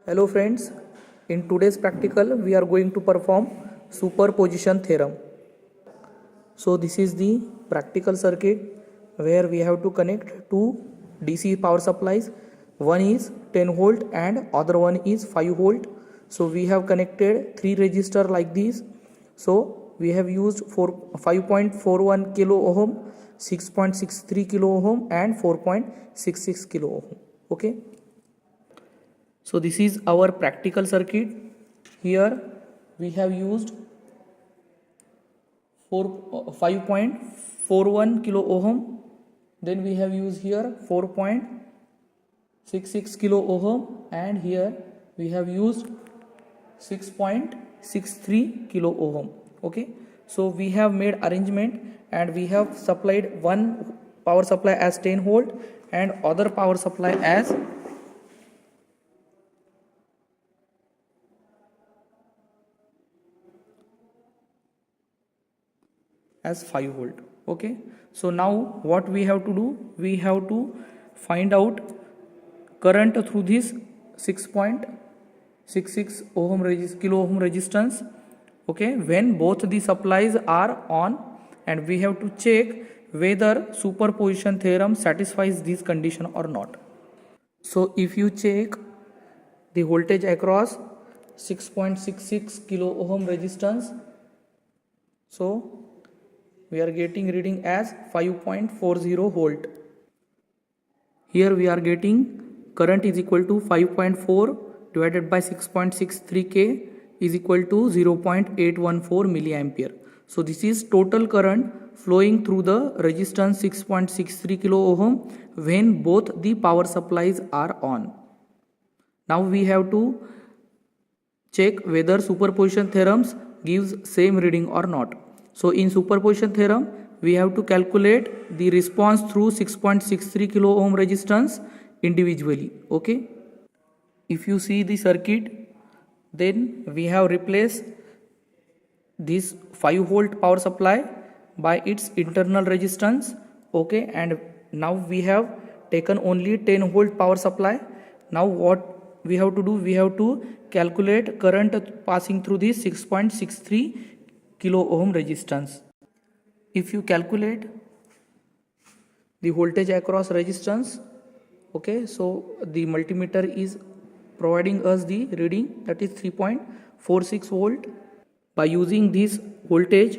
Hello friends, in today's practical we are going to perform superposition theorem. So this is the practical circuit where we have to connect two DC power supplies. One is 10 volt and other one is 5 volt. So we have connected three resistor like this. So we have used 5.41 kilo ohm, 6.63 kilo ohm and 4.66 kilo ohm. Okay. So this is our practical circuit. Here we have used 5.41 kilo ohm. Then we have used here 4.66 kilo ohm, and here we have used 6.63 kilo ohm. Okay. So we have made arrangement and we have supplied one power supply as 10 volt and other power supply as 5 volt. Okay, so now what we have to do, we have to find out current through this 6.66 kilo ohm resistance. Okay, when both the supplies are on, and we have to check whether superposition theorem satisfies this condition or not. So if you check the voltage across 6.66 kilo ohm resistance, so we are getting reading as 5.40 volt. Here we are getting current is equal to 5.4 divided by 6.63 K is equal to 0.814 milliampere. So this is total current flowing through the resistance 6.63 kilo ohm when both the power supplies are on. Now we have to check whether superposition theorems gives same reading or not. So in superposition theorem, we have to calculate the response through 6.63 kilo ohm resistance individually. Okay. If you see the circuit, then we have replaced this 5 volt power supply by its internal resistance. Okay. And now we have taken only 10 volt power supply. Now what we have to do, we have to calculate current passing through this 6.63 kilo ohm resistance. If you calculate the voltage across resistance, okay, so the multimeter is providing us the reading, that is 3.46 volt. By using this voltage,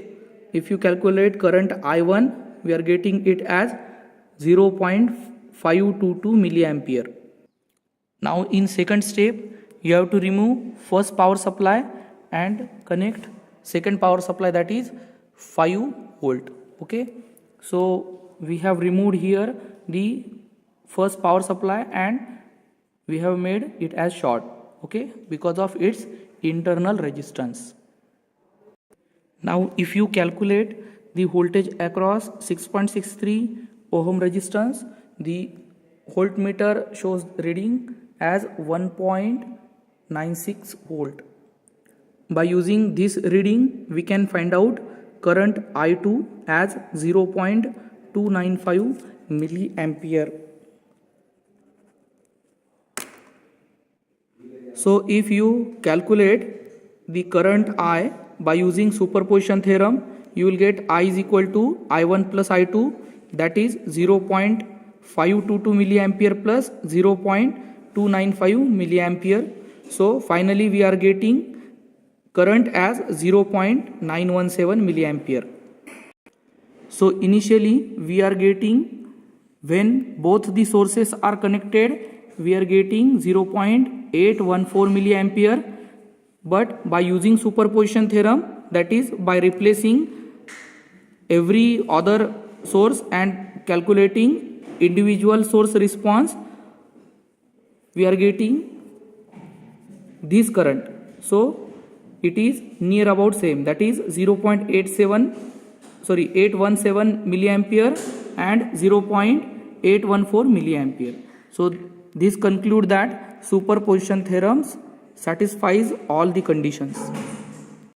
if you calculate current I1, we are getting it as 0.522 milliampere. Now in second step, you have to remove first power supply and connect second power supply, that is 5 volt. Okay, so we have removed here the first power supply and we have made it as short, okay, because of its internal resistance. Now if you calculate the voltage across 6.63 ohm resistance, the voltmeter shows reading as 1.96 volt. By using this reading, we can find out current I2 as 0.295 milliampere. So if you calculate the current I by using superposition theorem, you will get I is equal to I1 plus I2, that is 0.522 milliampere plus 0.295 milliampere. So finally we are getting current as 0.917 milliampere. So initially we are getting, when both the sources are connected, we are getting 0.814 milliampere, but by using superposition theorem, that is by replacing every other source and calculating individual source response, we are getting this current. So it is near about same, that is 817 milliampere and 0.814 milliampere. So this conclude that superposition theorems satisfies all the conditions.